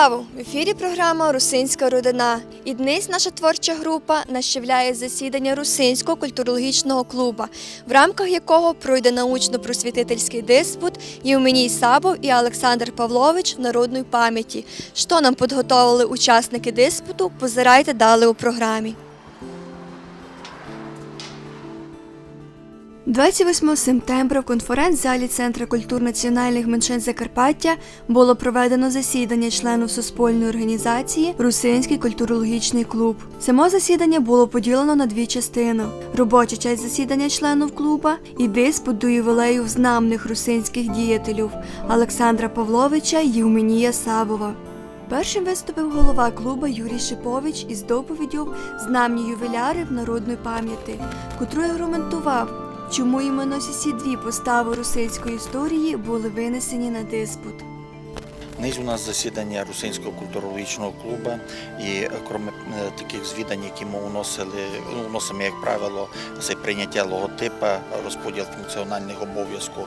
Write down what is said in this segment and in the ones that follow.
Вітаю! В ефірі програма «Русинська родина». І днес наша творча група нашивляє засідання Русинського культурологічного клубу, в рамках якого пройде научно-просвітительський диспут Євменій Сабов і Олександр Павлович народної пам'яті. Що нам підготовили учасники диспуту, позирайте далі у програмі. 28 сентября в конференц-залі Центру культур національних меншин Закарпаття було проведено засідання членів суспільної організації «Русинський культурологічний клуб». Само засідання було поділено на дві частини. Робоча часть засідання членів клуба і диспут до ювілею знамних русинських діятелів Олександра Павловича і Євменія Сабова. Першим виступив голова клубу Юрій Шипович із доповіддю «Знамні ювілярів народної пам'яті», котрий аргументував, чому іменно ці дві постави русинської історії були винесені на диспут. Низ у нас засідання Русинського культурологічного клубу, і крім таких звідань, які ми уносимо, як правило, це прийняття логотипа, розподіл функціональних обов'язків,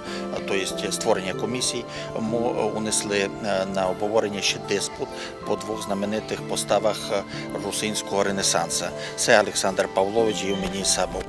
тобто створення комісій, ми унесли на обговорення ще диспут по двох знаменитих поставах русинського ренесансу. Це Олександр Павлович і Євменій Сабов.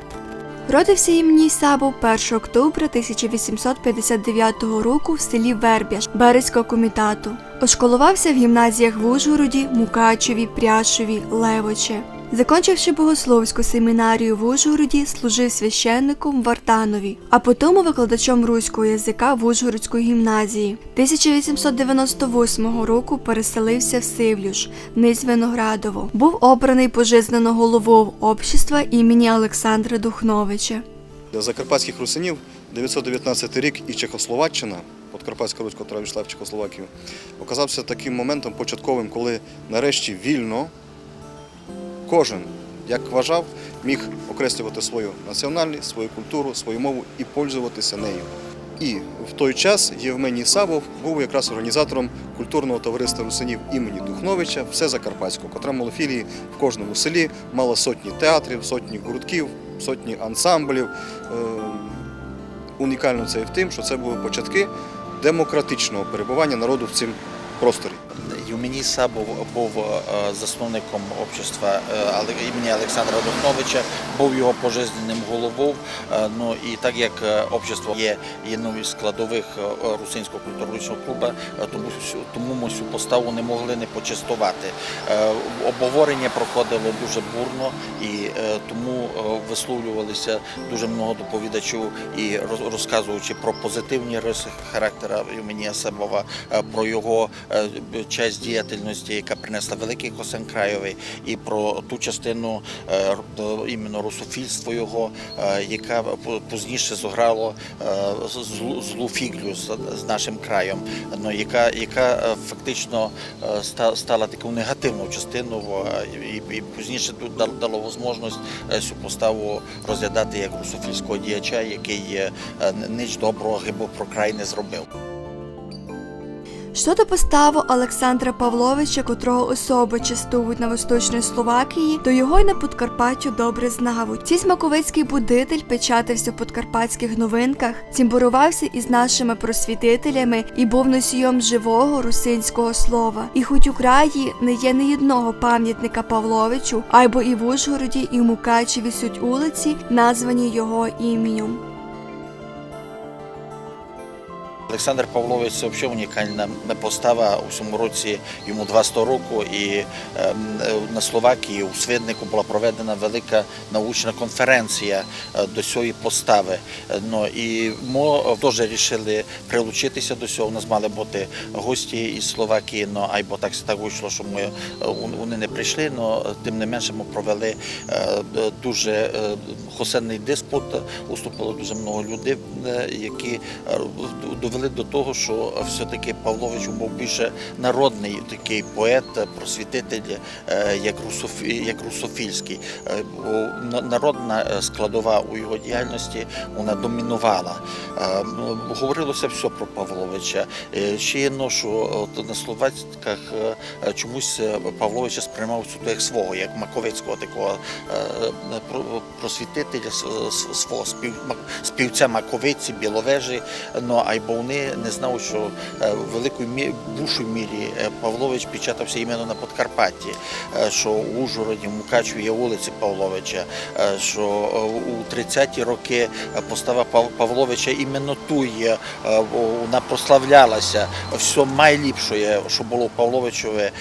Родився Євменій Сабов 1 октября 1859 року в селі Верб'яш Березького комітату. Ошколувався в гімназіях в Ужгороді, Мукачеві, Пряшові, Левоче. Закінчивши богословську семінарію в Ужгороді, служив священником в Вартанові, а потім викладачем руського язика в Ужгородській гімназії. 1898 року переселився в Сивлюш, низ Виноградово. Був обраний пожизненно головою общества імені Олександра Духновича. Для закарпатських русинів 919 рік і Чехословаччина, Подкарпатська Русь, яка війшла в Чехословакію, оказався таким моментом початковим, коли нарешті вільно кожен, як вважав, міг окреслювати свою національність, свою культуру, свою мову і пользуватися нею. І в той час Євменій Сабов був якраз організатором культурного товариства русинів імені Духновича Всезакарпатського, котре мало філії в кожному селі, мало сотні театрів, сотні гуртків, сотні ансамблів. Унікально це і в тим, що це були початки демократичного перебування народу в цьому просторі. Євменій Сабов був засновником общества імені Олександра Духновича, був його пожизненним головою. І так як общество є одним із складових Русинського культурологічного клубу, тому ми цю поставу не могли не почастувати. Обговорення проходило дуже бурно, і тому висловлювалися дуже багато доповідачів, і розказуючи про позитивні риси характера Євменія Сабова, про його часть діяльності, яка принесла великий Косин краєвий, і про ту частину іменно русофільства його, яка пізніше зіграла злу фіглю з нашим краєм, яка фактично стала таку негативну частину і пізніше дало можливість цю поставу розглядати як русофільського діяча, який ніч доброго гибо про край не зробив. Щодо постави Олександра Павловича, котрого особи частують на Восточній Словакії, то його й на Подкарпаттю добре знають. Цей смаковицький будитель печатався в подкарпатських новинках, цімбурувався із нашими просвітителями і був носієм живого русинського слова. І хоч у краї не є ні одного пам'ятника Павловичу, айбо і в Ужгороді, і в Мукачеві суть вулиці, названі його іменем. Олександр Павлович – це взагалі унікальна постава. У цьому році йому 200 років, і на Словакії у Свиднику була проведена велика научна конференція до цієї постави. І ми теж вирішили прилучитися до цього. У нас мали бути гості із Словакії, або так вийшло, що вони не прийшли, але тим не менше ми провели дуже хосенний диспут, уступило дуже багато людей, які довели до того, що все-таки Павлович був більше народний такий поет, просвітитель, як русофільський. Народна складова у його діяльності, вона домінувала. Говорилося все про Павловича. Ще є, що на словацьках чомусь Павловича сприймав як свого, як маковецького такого просвітителя, свого співця маковиці, біловежі, або вони не знали, що в більшій мірі Павлович печатався іменно на Подкарпатті, що у Ужгороді, в Мукачеві є вулиці Павловича, що у 30-ті роки постава Павловича іменно ту є, вона прославлялася. Все найліпше, що було у Павловичові,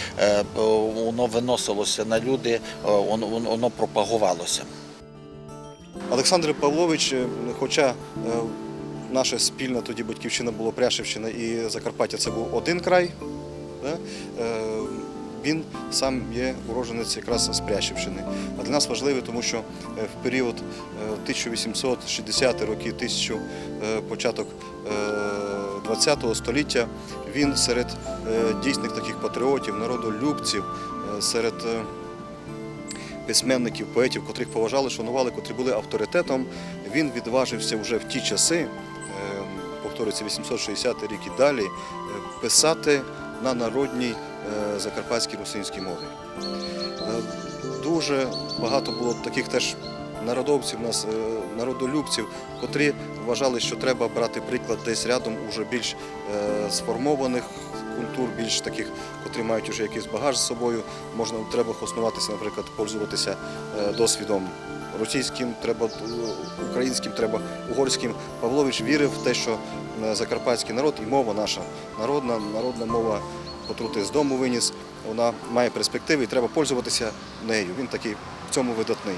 воно виносилося на люди, воно пропагувалося. Олександр Павлович, хоча наша спільна тоді батьківщина була Пряшівщина і Закарпаття, це був один край, він сам є уродженець якраз з Пряшівщини. А для нас важливо, тому що в період 1860 роки, початок ХХ століття, він серед дійсних таких патріотів, народолюбців, серед письменників, поетів, котрих поважали, шанували, котрі були авторитетом, він відважився вже в ті часи, повторюється 860 рік і далі, писати на народній закарпатській русинській мові. Дуже багато було таких теж народовців, народолюбців, котрі вважали, що треба брати приклад десь рядом уже більш сформованих культур, більш таких, котрі мають вже якийсь багаж з собою. Треба основатися, наприклад, пользуватися досвідом російським, треба українським, треба угорським. Павлович вірив в те, що закарпатський народ і мова наша народна мова, котру ти з дому виніс, вона має перспективи і треба пользуватися нею. Він такий в цьому видатний.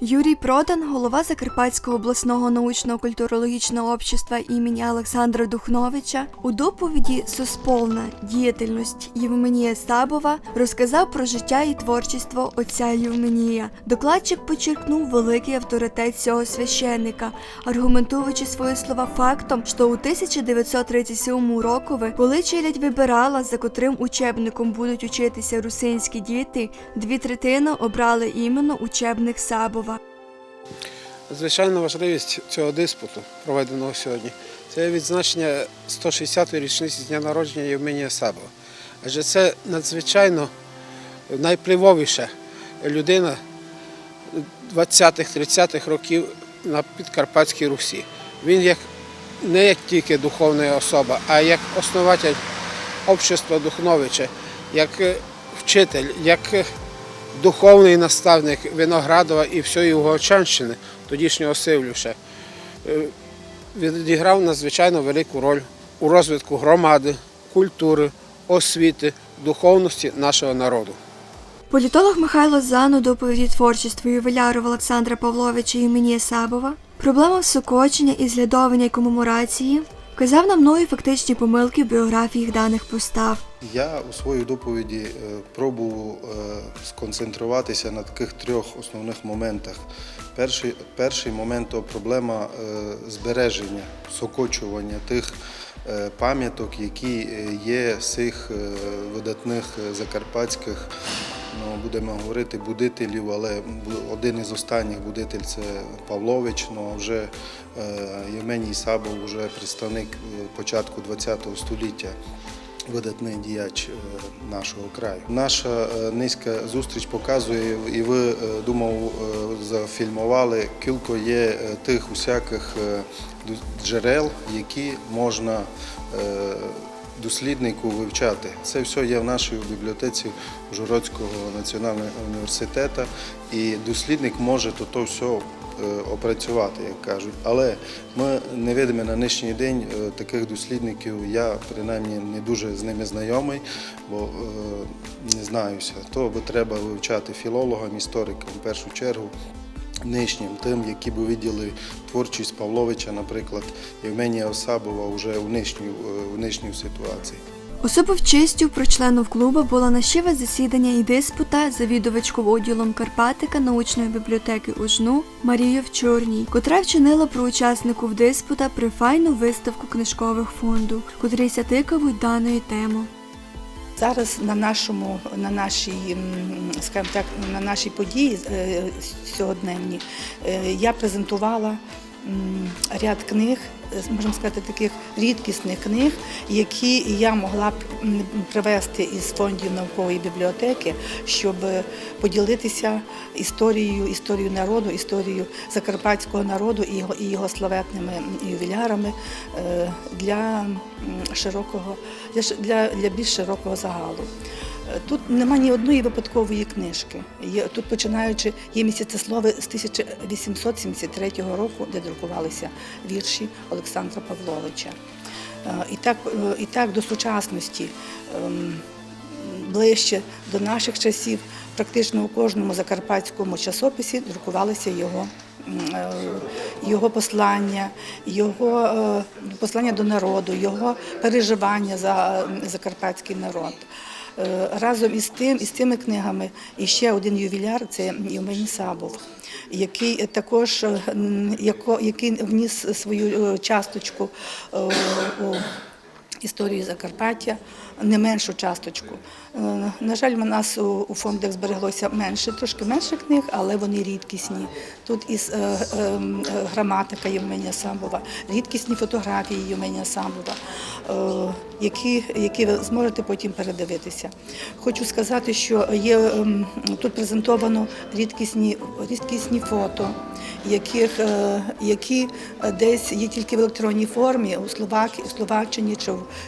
Юрій Продан, голова Закарпатського обласного научно-культурологічного общества імені Олександра Духновича, у доповіді «Сосполна діятельність Євменія Сабова» розказав про життя і творчество отця Євменія. Докладчик підчеркнув великий авторитет цього священника, аргументуючи свої слова фактом, що у 1937 році, коли челядь вибирала, за котрим учебником будуть учитися русинські діти, 2/3 обрали іменно учебник Сабова. Звичайно, важливість цього диспуту, проведеного сьогодні, це відзначення 160-ї річниці з дня народження Євменія Сабова. Адже це надзвичайно найвпливовіша людина 20-30-х років на Підкарпатській Русі. Він не як тільки духовна особа, а як основатель общества Духновича, як вчитель, як духовний наставник Виноградова і всієї Угорчанщини, тодішнього Сивлюша, відіграв надзвичайно велику роль у розвитку громади, культури, освіти, духовності нашого народу. Політолог Михайло Зан у доповіді творчества ювілярів Олександра Павловича Євменія Сабова, проблема всукочення і зглядовування комеморації, вказав на мною фактичні помилки в біографіях даних постав. Я у своїй доповіді пробував сконцентруватися на таких 3 основних моментах. Перший момент – то проблема збереження, сокочування тих пам'яток, які є з цих видатних закарпатських, будемо говорити, будителів, але один із останніх будитель – це Павлович, а вже Євменій Сабов, вже представник початку ХХ століття, видатний діяч нашого краю. Наша низька зустріч показує, і ви, думав, зафільмували, кілька є тих усяких джерел, які можна досліднику вивчати. Це все є в нашій бібліотеці Ужгородського національного університету, і дослідник може то все опрацювати, як кажуть. Але ми не видимо на нинішній день таких дослідників, я принаймні не дуже з ними знайомий, бо не знаюся. То би треба вивчати філологам, історикам в першу чергу, нинішнім, тим, які б виділи творчість Павловича, наприклад, Євменія Сабова вже в нинішній ситуації. Особою честю про членів клубу було наживе засідання і диспута завідувачку відділом Карпатика научної бібліотеки УЖНУ Марію Вчорній, котра вчинила про учасників диспута прифайну виставку книжкових фонду, котрі сятикавуть даної теми. Зараз на нашій події сьогоднішній я презентувала ряд книг, можемо сказати, таких рідкісних книг, які я могла б привезти із фондів наукової бібліотеки, щоб поділитися історією народу, історією закарпатського народу і його славетними ювілярами для більш широкого загалу. Тут нема ні одної випадкової книжки. Тут починаючи, є місяцеслови з 1873 року, де друкувалися вірші Олександра Павловича. І так до сучасності, ближче до наших часів, практично у кожному закарпатському часописі друкувалися його послання, його послання до народу, його переживання за закарпатський народ. Разом із цими книгами і ще один ювіляр – це Євменій Сабов, який також вніс свою часточку у історію Закарпаття, не меншу часточку. На жаль, у нас у фондах збереглося трошки менше книг, але вони рідкісні. Тут із граматика Євменія Сабова, рідкісні фотографії Євменія Сабова, які ви зможете потім передивитися. Хочу сказати, що є тут презентовано рідкісні фото, які десь є тільки в електронній формі у Словаччині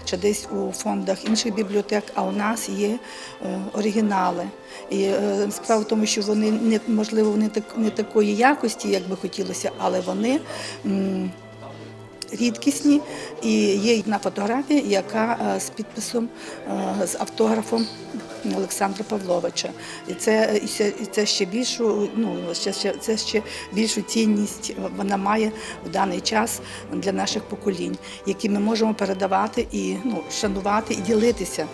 чи десь у фондах інших бібліотек, а у нас є оригінали. І справа в тому, що вони, можливо, не такої якості, як би хотілося, але вони рідкісні, і є одна фотографія, яка з підписом, з автографом Олександра Павловича. І це ще більшу цінність вона має в даний час для наших поколінь, які ми можемо передавати і шанувати і ділитися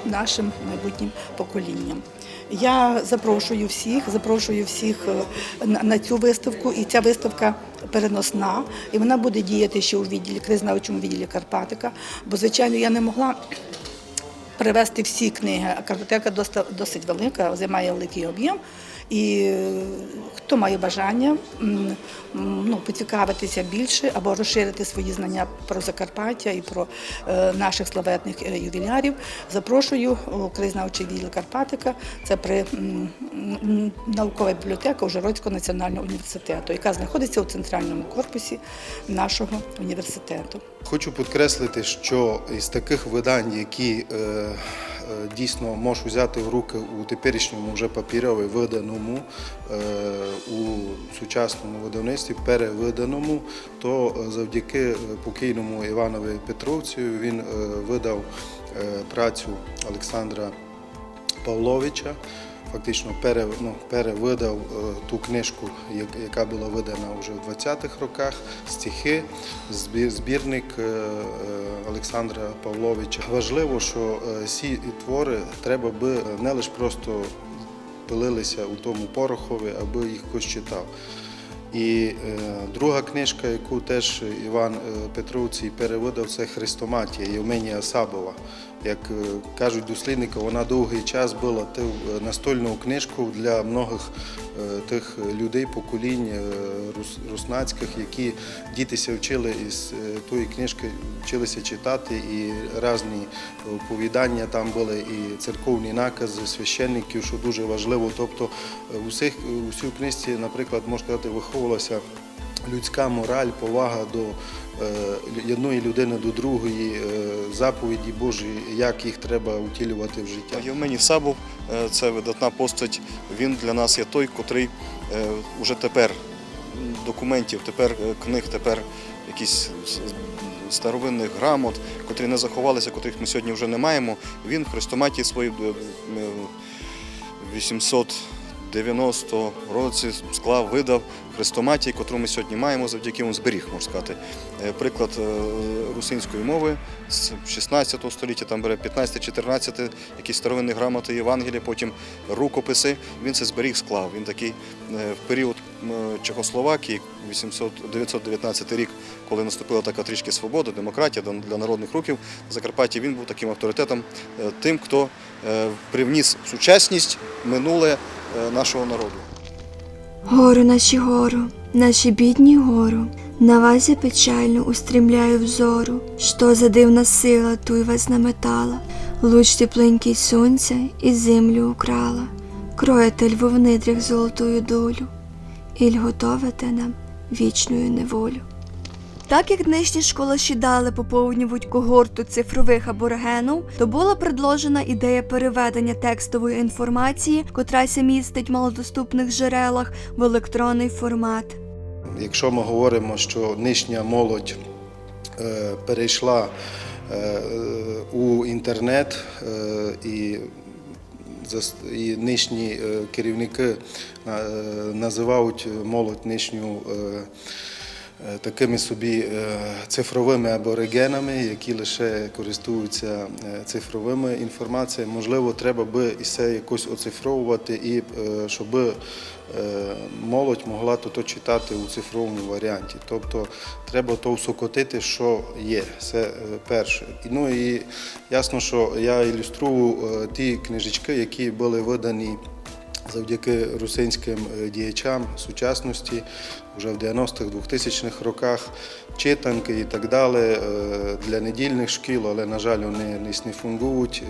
нашим майбутнім поколінням. Я запрошую всіх на цю виставку, і ця виставка переносна, і вона буде діяти ще у краєзнавчому відділі Карпатика, бо, звичайно, я не могла привезти всі книги, а картотека досить велика, займає великий об'єм. І хто має бажання поцікавитися більше або розширити свої знання про Закарпаття і про наших славетних ювілярів, запрошую у краєзнавчий відділ Карпатика, це при наукова бібліотека Ужгородського національного університету, яка знаходиться у центральному корпусі нашого університету. Хочу підкреслити, що із таких видань, які дійсно можеш взяти в руки у теперішньому вже папірові виданому, у сучасному видавництві, перевиданому, то завдяки покійному Іванові Петровцю він видав працю Олександра Павловича, фактично перевидав ту книжку, яка була видана вже в 20-х роках, стихи, збірник Олександра Павловича. Важливо, що ці твори треба би не лише просто пилилися у тому порохові, аби їх хтось читав. І друга книжка, яку теж Іван Петровцій перевидав, це «Хрестоматія» Євменія Сабова. Як кажуть дослідники, вона довгий час була настольною книжкою для многих тих людей, поколінь руснацьких, які дітися вчили із тої книжки, вчилися читати, і різні оповідання там були, і церковні накази священників, що дуже важливо. Тобто у цій книжці, наприклад, можна сказати, виховувалася людська мораль, повага до одної людини до другої, заповіді Божі, як їх треба втілювати в життя. Євменій Сабов – це видатна постать. Він для нас є той, котрий вже тепер документів, тепер книг, тепер якісь старовинних грамот, котрі не заховалися, котрих ми сьогодні вже не маємо. Він в хрестоматії свої 890 році видав хрестоматії, яку ми сьогодні маємо, завдяки йому зберіг, можна сказати. Приклад русинської мови з 16 століття, там бере 15-14, якісь старовинні грамоти, Євангелія, потім рукописи. Він це зберіг, склав. Він такий в період Чехословакії, 919 рік, коли наступила така трішки свобода, демократія для народних рухів в Закарпатті, він був таким авторитетом, тим, хто привніс сучасність, минуле нашого народу. Гору, наші бідні гору, на вас я печально устремляю взору, що за дивна сила туй вас наметала, луч тепленький сонця і землю украла, кроєте льву в недрях золотую долю, іль готовите нам вічною неволю. Так як нинішні школаші дали поповнювати когорту цифрових аборигенів, то була предложена ідея переведення текстової інформації, котрася містить в малодоступних джерелах, в електронний формат. Якщо ми говоримо, що нинішня молодь перейшла у інтернет і нинішні керівники називають молодь нинішню такими собі цифровими аборигенами, які лише користуються цифровими інформаціями. Можливо, треба би і це якось оцифровувати, і щоб молодь могла то читати у цифровому варіанті. Тобто треба то всокотити, що є. Це перше. Ну і ясно, що я ілюструю ті книжечки, які були видані завдяки русинським діячам сучасності вже в 90-х, 2000-х роках, читанки і так далі для недільних шкіл, але, на жаль, вони не фунгують.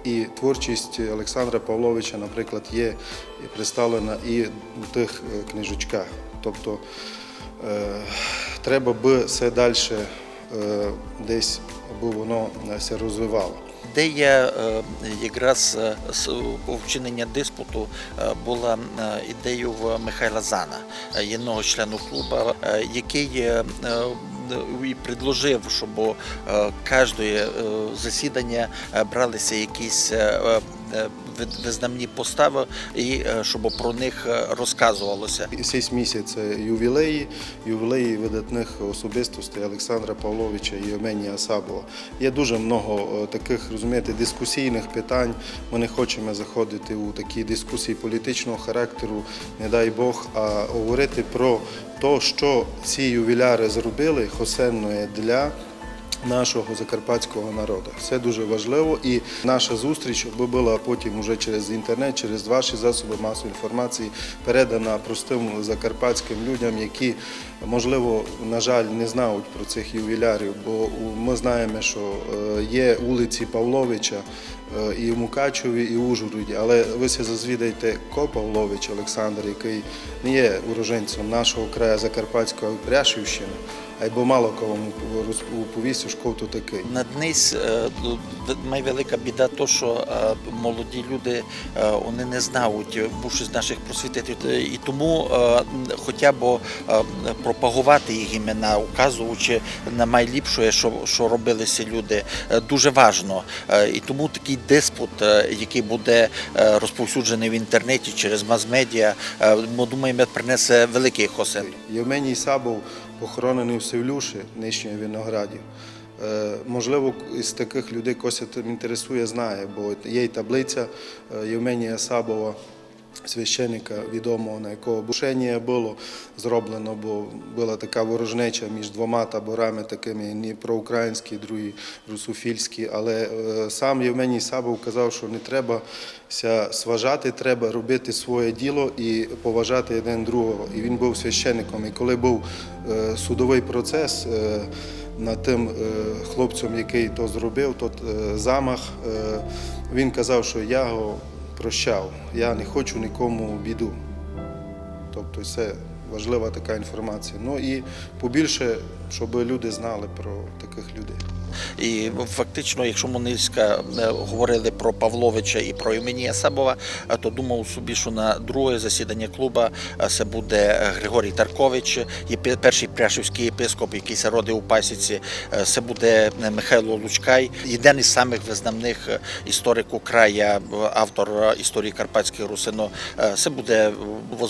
І творчість Олександра Павловича, наприклад, є представлена і в тих книжечках. Тобто треба би все далі десь, аби воно все розвивало. Ідея якраз вчинення диспуту була ідеєю в Михайла Зана, єдного члену клубу, який і предложив, щоб кожне засідання бралися якісь визнамні постави і щоб про них розказувалося. Цей місяць це ювілеї видатних особистостей Олександра Павловича і Євменія Асабова. Є дуже багато таких, розумієте, дискусійних питань. Ми не хочемо заходити у такі дискусії політичного характеру, не дай Бог, а говорити про те, що ці ювіляри зробили хосенне для нашого закарпатського народу. Це дуже важливо, і наша зустріч була потім уже через інтернет, через ваші засоби масової інформації передана простим закарпатським людям, які, можливо, на жаль, не знають про цих ювілярів, бо ми знаємо, що є вулиці Павловича і в Мукачеві, і в Ужгороді, але ви се зазвідайте, ко Павлович Олександр, який не є уроженцем нашого краю Закарпатського Пряшівщини, або мало кому повісти, що хто такий. Надниз найвелика біда то, що молоді люди вони не знають більше з наших просвітителів, і тому хоча б пропагувати їх імена, указуючи на найліпше, що робили ці люди, дуже важливо. І тому такий диспут, який буде розповсюджений в інтернеті через мас-медіа, ми думаємо, принесе великий хосен. Євменій Сабов похоронений в Севлюші, нижньої Виноградів. Можливо, із таких людей когось інтересує, знає, бо є й таблиця Євменія Сабова, священника відомого, на якого бушення було зроблено, бо була така ворожнеча між двома таборами, такими не проукраїнські, другі русофільські, але сам Євменій Сабов казав, що не треба сважати, треба робити своє діло і поважати один другого. І він був священником. І коли був судовий процес над тим хлопцем, який то зробив, тот замах, він казав, що я його прощав, я не хочу нікому біду. Тобто це важлива така інформація. Ну і побільше, щоб люди знали про таких людей. І фактично, якщо ми низько говорили про Павловича і про Євменія Сабова, то думав собі, що на друге засідання клубу це буде Григорій Таркович, перший пряшівський єпископ, який се родив у Пасіці, це буде Михайло Лучкай, один із самих визнавних істориків краю, автор історії карпатських русинів. Це буде,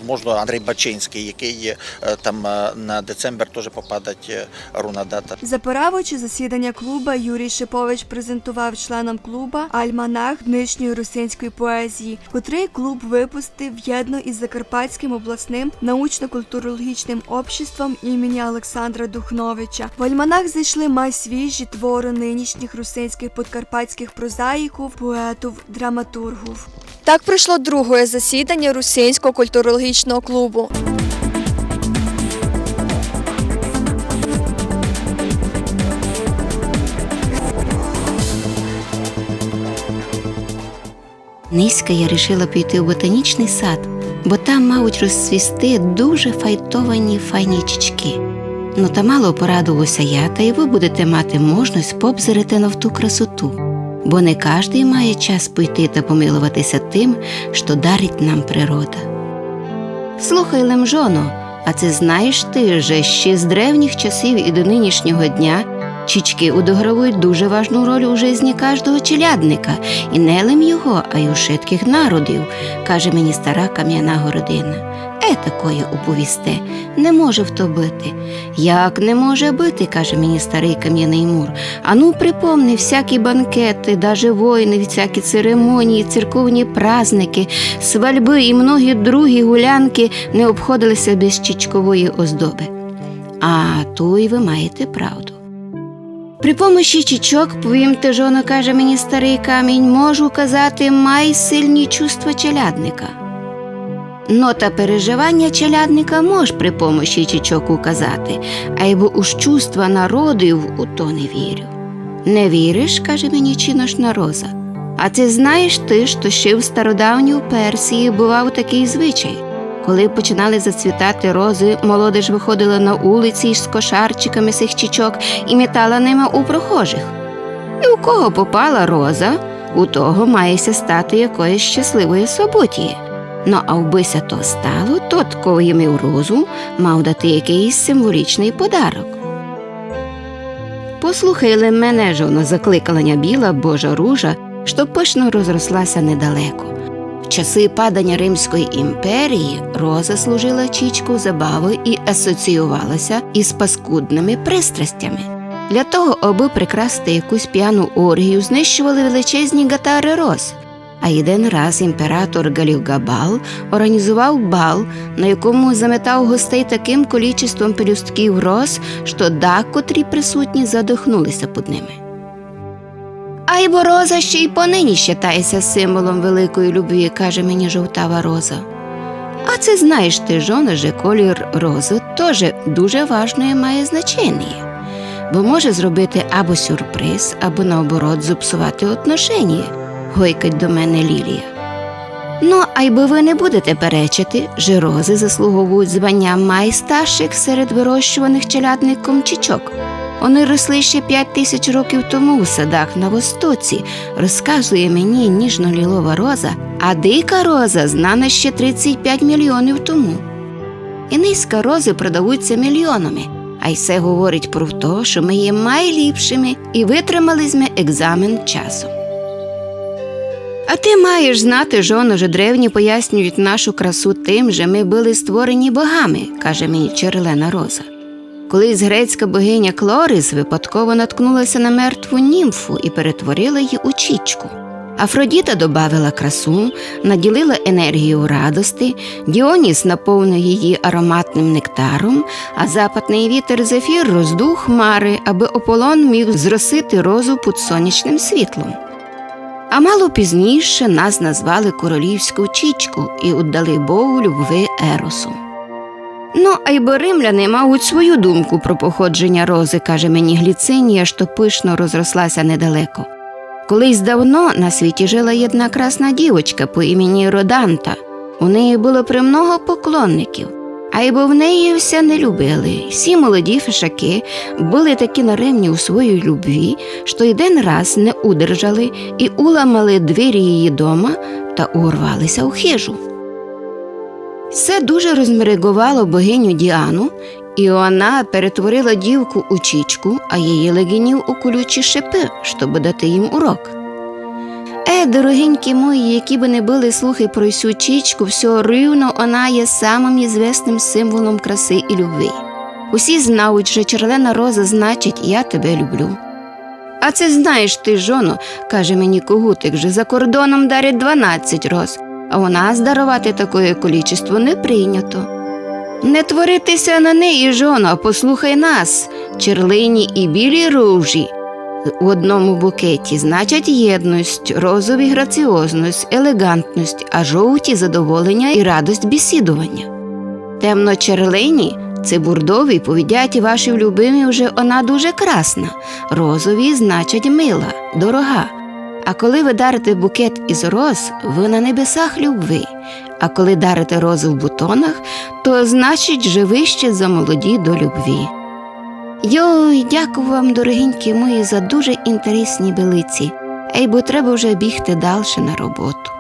можливо, Андрій Бачинський, який там на децембр теж попадать руна дата. Запираючи засідання клуба, Юрій Шипович презентував членам клуба альманах нинішньої русинської поезії, котрий клуб випустив єдно із Закарпатським обласним научно-культурологічним обществом імені Олександра Духновича. В альманах зайшли свіжі твори нинішніх русинських подкарпатських прозаїків, поетів, драматургів. Так пройшло друге засідання Русинського культурологічного клубу. Низька я рішила піти в ботанічний сад, бо там мають розцвісти дуже файтовані файнічки. Ну та мало порадувалася я, та й ви будете мати можливість побзирати на ту красоту, бо не кожний має час пойти та помилуватися тим, що дарить нам природа. Слухай, Лемжоно, а це знаєш ти, що ще з древніх часів і до нинішнього дня чічки удогравують дуже важну роль у житті кожного челядника, і не лим його, а й у шитких народів, каже мені стара кам'яна городина. Такое уповісте, не може в то бити. Як не може бити, каже мені старий кам'яний мур. Ану припомни всякі банкети, даже воїни, всякі церемонії, церковні праздники, свальби і многі другі гулянки не обходилися без чічкової оздоби. А ту й ви маєте правду. При помощі чічок, повімте, жоно, каже мені старий камінь, можу казати, май сильні чувства челядника. Но та переживання челядника мож при помощі чічок указати, а й бо уж чувства народів у то не вірю. Не віриш, каже мені чиношна Роза. А це знаєш ти, що ще в стародавній Персії бував такий звичай. Коли починали зацвітати рози, молодеж виходила на вулиці з кошарчиками сих чічок і метала ними у прохожих. І у кого попала роза, у того мається стати якоїсь щасливої суботії. Ну, а вбися то стало, тот, кого імів розу, мав дати якийсь символічний подарок. Послухай мене, жоно, закликалася біла Божа ружа, що пишно розрослася недалеко. В часи падання Римської імперії роза служила чічку забави і асоціювалася із паскудними пристрастями. Для того, аби прикрасити якусь п'яну оргію, знищували величезні гатари роз. А один раз імператор Галігабал організував бал, на якому заметав гостей таким кількістю пелюстків роз, що декотрі присутні задихнулися під ними. А й бо роза ще й понині вважається символом великої любві, каже мені жовтава роза. А це знаєш ти, жоно, що колір рози теж дуже важне має значення, бо може зробити або сюрприз, або наоборот зіпсувати отношення, гойкать до мене Лілія. Ну, а й бо ви не будете перечити, що рози заслуговують звання найстарших серед вирощуваних челядником чічок. Вони росли ще 5000 років тому у садах на Востоці, розказує мені ніжно-лілова роза, а дика роза знана ще 35 мільйонів тому. І низька рози продаються мільйонами, а й це говорить про те, що ми є найліпшими і витримали ми екзамен часом. А ти маєш знати, жоно, що древні пояснюють нашу красу тим, що ми були створені богами, каже мені Черлена роза. Колись грецька богиня Клорис випадково наткнулася на мертву німфу і перетворила її у чічку. Афродіта добавила красу, наділила енергію радости, Діоніс наповнив її ароматним нектаром, а западний вітер Зефір роздув хмари, аби Аполлон міг зросити розу під сонячним світлом. А мало пізніше нас назвали королівську чічку і віддали Богу любви Еросу. Ну, а й бо римляни мають свою думку про походження рози, каже мені Гліцинія, що пишно розрослася недалеко. Колись давно на світі жила jedna красна дівочка по імені Роданта. У неї було премного поклонників, а й бо в неї все не любили. Всі молоді фешаки були такі наремні у своїй любві, що один раз не удержали і уламали двері її дома та урвалися у хижу. Це дуже розмерегувало богиню Діану, і вона перетворила дівку у чічку, а її легінів у колючі шипи, щоб дати їм урок. Дорогенькі мої, які би не були слухи про цю чічку, все рівно вона є самим ізвісним символом краси і любви. Усі знають, що Черлена роза значить «я тебе люблю». А це знаєш ти, жоно, каже мені Когутик, що за кордоном дарять 12 роз, а у нас дарувати таке кількість не прийнято. Не творитися на неї, жоно, а послухай нас, черлині і білі ружі. у одному букеті значать єдність, розові граціозність, елегантність, а жовті задоволення і радость бесідування. Темно-черлені – це бурдові, повідять ваші любимі вже вона дуже красна, розові значать мила, дорога. А коли ви дарите букет із роз, ви на небесах любви, а коли дарите розу в бутонах, то значить же ви ще замолоді до любві. Йой, дякую вам, дорогенькі мої, за дуже інтересні білиці. Ей, бо треба вже бігти далі на роботу.